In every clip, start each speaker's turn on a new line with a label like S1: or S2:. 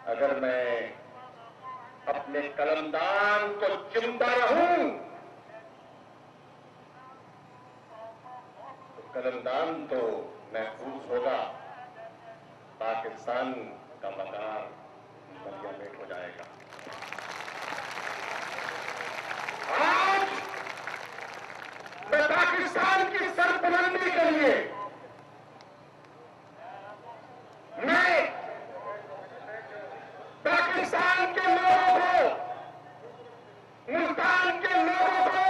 S1: अगर मैं अपने कलमदान को जिंदा रहूं तो कलमदान तो महफूज होगा, पाकिस्तान का मकान मलियामेट हो जाएगा। आज मैं पाकिस्तान की सरबुलंदी के लिए मैं पाकिस्तान के लोगों को, मुल्तान के लोगों को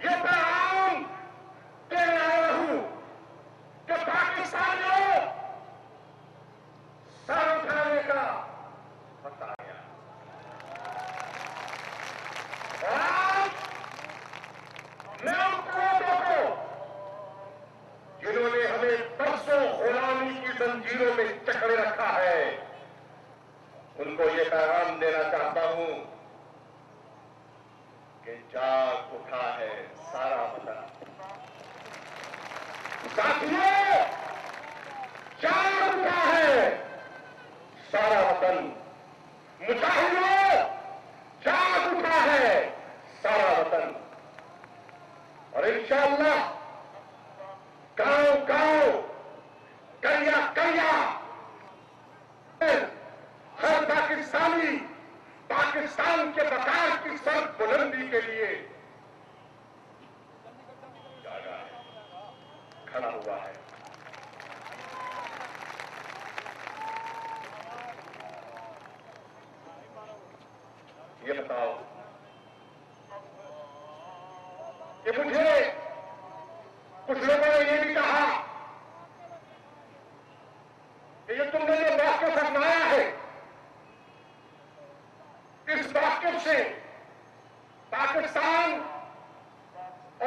S1: ये पैगाम देने आया हूं कि पाकिस्तानियों, सर उठाने का वक्त आ गया। आज मैं उन लोगों को जिन्होंने हमें बरसों गुलामी की जंजीरों में जकड़े रखा है, उनको ये पैगाम देना चाहता हूं कि जाग उठा है सारा वतन। साथियों, जाग उठा है सारा वतन। मुजाहिदों, जाग उठा है सारा वतन। और इंशाअल्लाह गांव गांव, करिया करिया हर पाकिस्तानी पाकिस्तान के बकार की सर बुलंदी के लिए जागा है, खड़ा हुआ है। ये बताओ कि मुझे कुछ लोगों ने ये भी कहा कि ये तुमने जो मौक़िफ़ अपनाया है, इस मौक़िफ़ से पाकिस्तान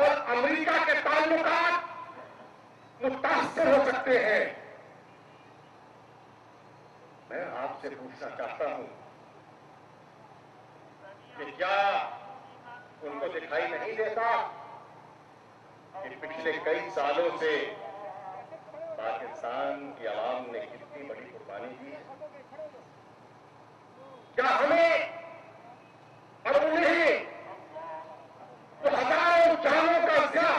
S1: और अमेरिका के ताल्लुकात मुतासिर हो सकते हैं। मैं आपसे पूछना चाहता हूं कि क्या उनको दिखाई नहीं देता कि पिछले कई सालों से पाकिस्तान की आवाम ने कितनी बड़ी कुर्बानी दी है? क्या हमें और उन्हें तो हजारों जानों का ज़िया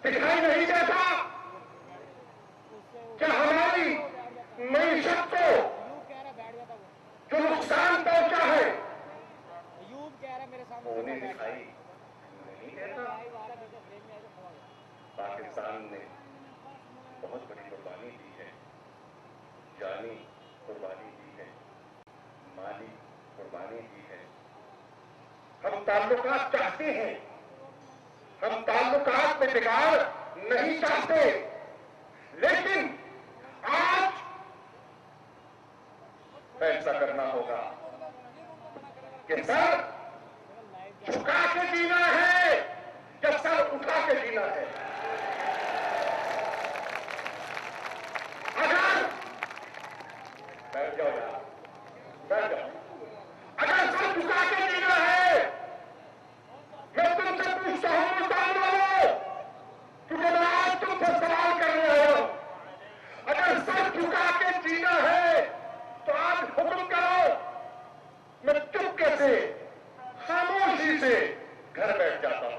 S1: दिखाई नहीं देता? क्या हमारी मईशत को जो नुकसान पहुंचा है वो उन्हें दिखाई नहीं देता? पाकिस्तान ने बहुत बड़ी कुर्बानी दी है, जानी कुर्बानी दी है, माली कुर्बानी दी है। हम ताल्लुकात चाहते हैं, हम ताल्लुकात में बिगाड़ नहीं चाहते, लेकिन आज फैसला करना होगा कि सर झुका के जीना है या सर उठा के जीना है। अगर बैठ जाओ यार, बैठ जाओ। अगर सर झुका के जीना है, मैं तुमसे पूछता हूं मुल्तान वालों, क्योंकि मैं आज तुमसे सवाल करने आया हूं। अगर सर झुका के जीना है तो आज हुक्म करो, मैं चुपके से खामोशी से घर बैठ जाता हूं।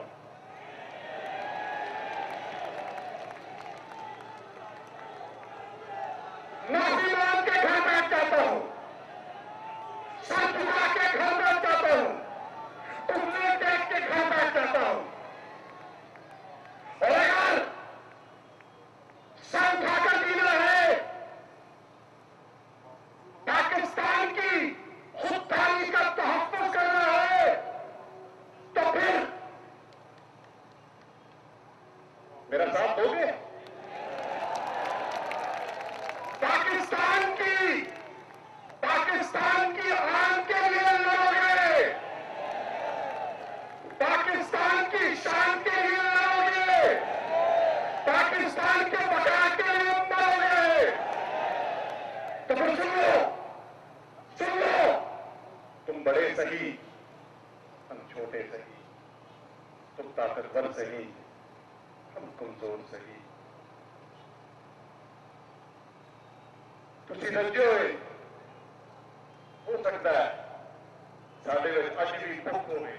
S1: माफी मांग के घर बैठ जाता हूं, सर झुका के घर बैठ जाता हूं, उंगली टेक के घर बैठ जाता हूं। और अगर सर उठाकर जीना है, पाकिस्तान की खुददारी का तहफ़्फ़ुज़ करना है, तो फिर मेरा साथ दोगे? पाकिस्तान की आन के लिए लड़ोगे, पाकिस्तान की शान के लिए लड़ोगे, पाकिस्तान के बका के लिए मरोगे। तो फिर सुन लो, तुम बड़े सही, हम छोटे सही, तुम ताकतवर सही, हम कमजोर सही, ਤੁਸੀਂ ਦੱਜੇ ਹੋਏ ਹੋ ਸਕਦਾ ਹੈ ਸਾਡੇ ਵਿੱਚ ਅੱਜ ਵੀ ਭੁੱਖ ਹੋਵੇ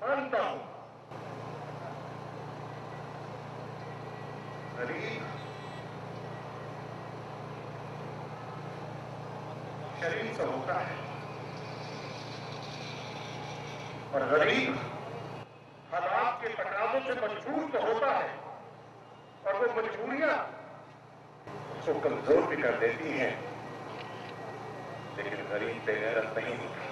S1: मानता हूं गरीब शरीर से होता है और गरीब हालात के तकाजों से मजबूर तो होता है और वो मजबूरियां उसको कमजोर भी कर देती हैं लेकिन गरीब बेगैरत नहीं होता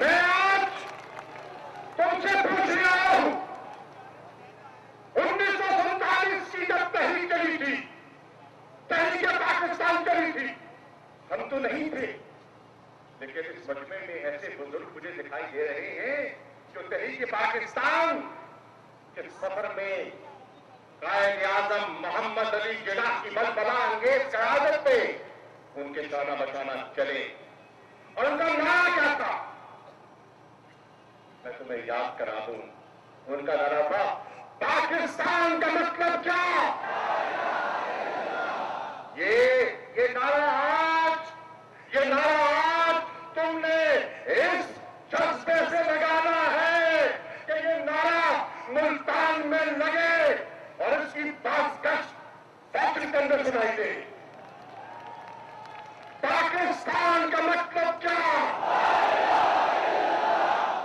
S1: मैं आज तुमसे पूछ रहा हूं 1947 की जब तहरीक चली थी तहरीक पाकिस्तान चली थी हम तो नहीं थे लेकिन इस मजमे में ऐसे बुजुर्ग मुझे दिखाई दे रहे हैं जो तहरीक पाकिस्तान के सफर में कायद-ए-आज़म मोहम्मद अली जिन्नाह की बलबला अंगेज क़यादत पे उनके जाना बचाना चले और उनका नारा क्या था मैं तुम्हें याद करा दूं उनका नारा था पाकिस्तान का मतलब क्या ये नारा आज तुमने इस जज्बे से लगाना है कि ये नारा मुल्तान में लगे और इसकी बासकश फैक्ट्री के अंदर सुनाई दे पाकिस्तान का मतलब क्या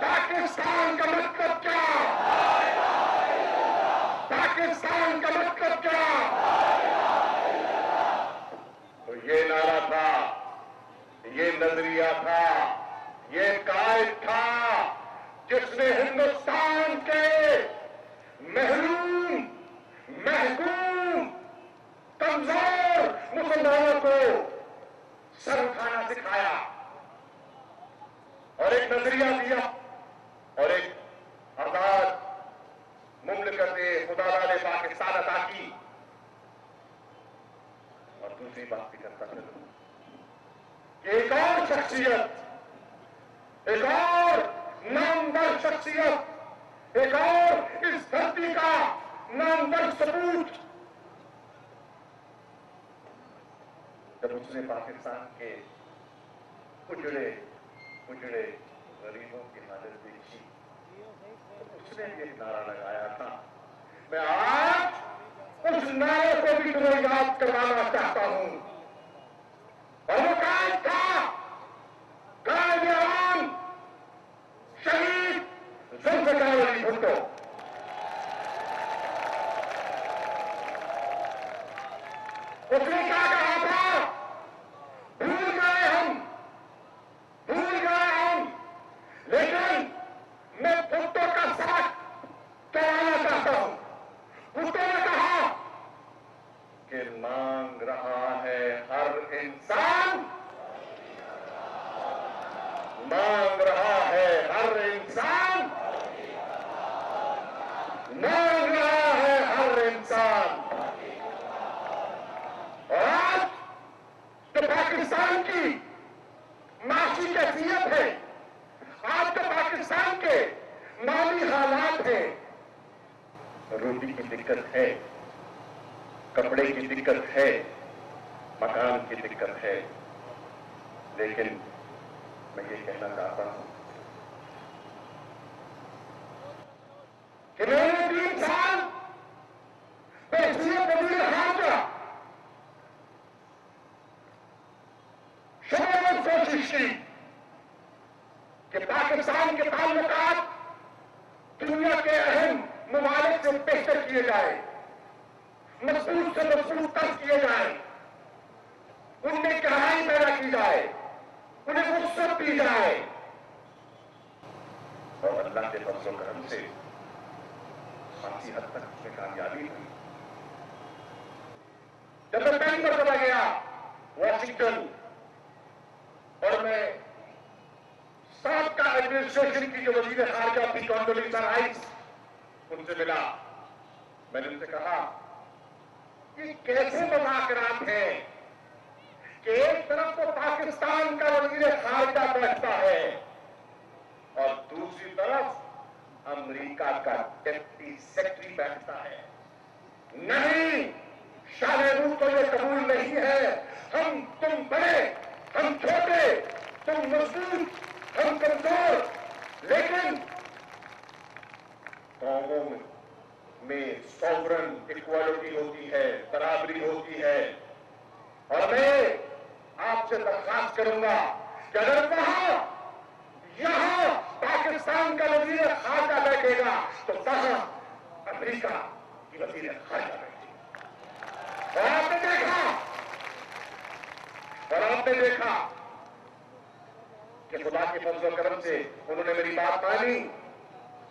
S1: पाकिस्तान का मतलब क्या पाकिस्तान का मतलब क्या तो ये नारा था ये नजरिया था ये कायद था जिसने हिंदुस्तान के महरूम महकूम कमजोर मुसलमानों को सर उठाना सिखाया और एक नजरिया दिया और एक आजाद मुमलिकत खुदा ने पाकिस्तान अता की और दूसरी बात भी करता चलूं एक और शख्सियत एक और नामवर शख्सियत एक और इस धरती का नामवर सबूत जब उसने पाकिस्तान के उजड़े गरीबों की हालत देखी तो उसने भी एक नारा लगाया था मैं आज उस नारे को भी तुम्हें याद करवाना चाहता हूं और वो कायद था कायद-ए-आज़म शहीद जुल्फ़िकार अली भुट्टो उसने क्या कहा था भूल गए हम लेकिन मैं भुट्टो का साथ कराना चाहता हूं भुट्टो ने कहा कि मांग रहा है हर इंसान मांग रहा है हर इंसान मांग रहा है हर इंसान और आज तो पाकिस्तान की माशी कैफियत है आज तो पाकिस्तान के माली हालात है रोटी की दिक्कत है कपड़े की दिक्कत है मकान की दिक्कत है लेकिन मैं ये कहना चाहता हूं कि मैंने 3 साल पैसे बदले हाथ शुरू कोशिश की कि पाकिस्तान के ताल्लुकात दुनिया के अहम ममालिक से बेहतर किए जाए मजबूत से मजबूत कर किए जाए उनमें गहराई पैदा की जाए उन्हें वुसअत दी जाए और अल्लाह के फज़ल करम से काफी हद तक उसमें कामयाबी हुई जब मैं पहली बार चला गया वाशिंगटन और मैं साबका एडमिनिस्ट्रेशन की जो वजीर खारजा थी कॉन्डोलीसा राइस उनसे मिला मैंने उनसे कहा ये कैसे मुज़ाकरात हैं कि एक तरफ तो पाकिस्तान का वजीर खारजा बैठता है और दूसरी तरफ अमेरिका का डिप्टी सेक्रेटरी बैठता है। नहीं, शाह महमूद को यह कबूल नहीं है। तुम बड़े, हम छोटे, तुम मजबूत, हम कमजोर, लेकिन कौमों में सॉवरन इक्वालिटी होती है, बराबरी होती है। और मैं आपसे दरखास्त करूंगा कि अगर वहां यहां पाकिस्तान का वजीर खारजा बैठेगा तो वहां अमेरिका की वजीर खारजा बैठेगी। और आपने देखा कि खुदा के फजल करम से उन्होंने मेरी बात मानी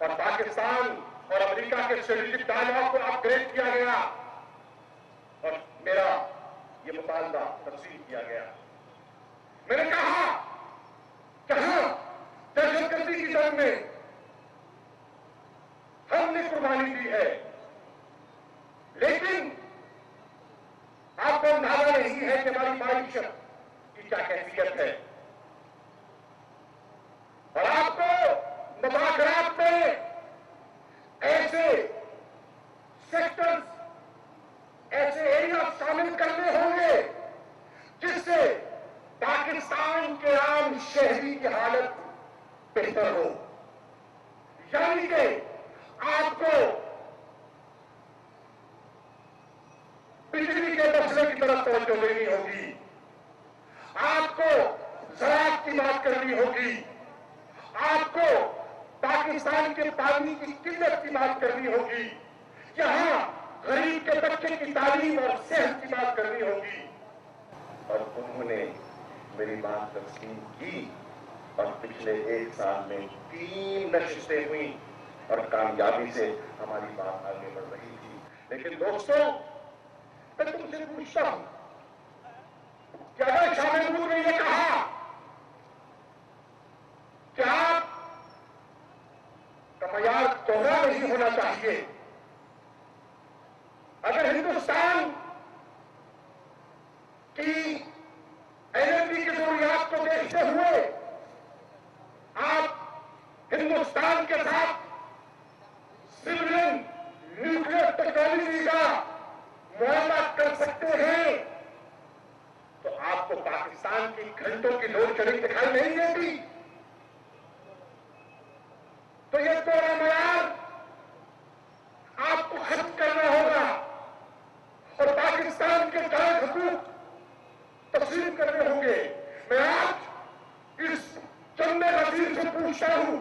S1: और पाकिस्तान और अमेरिका के स्ट्रेटेजिक डायलॉग को अपग्रेड किया गया और मेरा ये मुतालबा तस्लीम किया गया। मैंने कहा दहशतगर्दी की जंग में हमने कुर्बानी दी है, लेकिन आपको अंदाजा नहीं है कि हमारी माईशत की क्या कैफियत है। और आपको मुज़ाकरात में ऐसे सेक्टर्स, ऐसे एरिया शामिल करने होंगे जिससे पाकिस्तान के आम शहरी की हालत बेहतर हो। यानी कि आपको बिजली के मसले की तरफ तवज्जो देनी होगी, आपको ज़राअत की बात करनी होगी, आपको पाकिस्तान के पानी की किल्लत की बात करनी होगी, यहां गरीब के बच्चे की तालीम और सेहत की बात करनी होगी। और उन्होंने मेरी बात तस्लीम की और पिछले 1 साल में 3 नशिस्तें हुई और कामयाबी से हमारी बात आगे बढ़ रही थी। लेकिन दोस्तों, मैं तुमसे पूछता हूं कि अगर शाह महमूद ने यह कहा कि आप का मयार दोहरा नहीं होना चाहिए, अगर हिंदुस्तान की एनर्जी की जरूरियात को देखते हुए आप हिंदुस्तान के साथ सिविलियन न्यूक्लियर टेक्नोलॉजी का मुआहदा कर सकते हैं, तो आपको पाकिस्तान की घंटों की लोड शेडिंग दिखाई नहीं देती। तो ये दोहरा मयार आपको खत्म करना होगा और पाकिस्तान के दायित्व हकूक तस्लीम करने होंगे। मैं आज इस चंदे वजीर से पूछता हूं,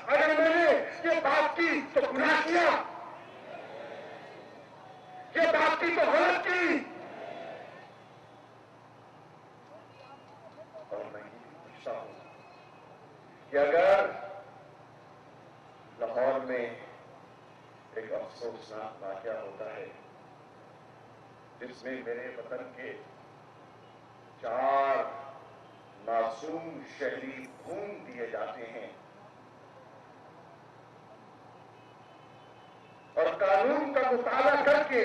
S1: अगर मैंने ये बात की तो गुनाह किया, ये बात की तो गलत की। और मैं ये पूछता हूं कि अगर लाहौर में एक अफसोसनाक वाकया होता है जिसमें मेरे वतन के 4 मासूम शहरी खून दिए जाते हैं और कानून का मुताला करके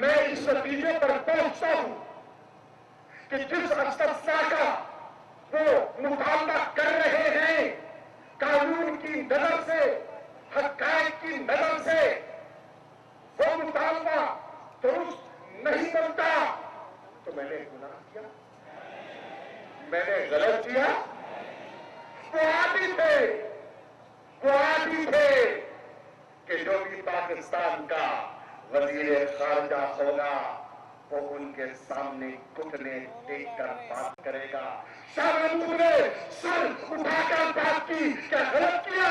S1: मैं इस नतीजे पर पहुंचता हूं कि जिस अस्तित्व का वो मुताला कर रहे हैं कानून की नजर से, हक़ाइक़ की नजर से, वो मुताला दुरुस्त नहीं बनता, तो मैंने गुनाह किया, मैंने गलत किया। वो आदि थे कि जो भी पाकिस्तान का वजीर खारजा होगा वो उनके सामने घुटने टेक कर बात करेगा। शाह महमूद ने सर उठाकर बात की, क्या गलत किया?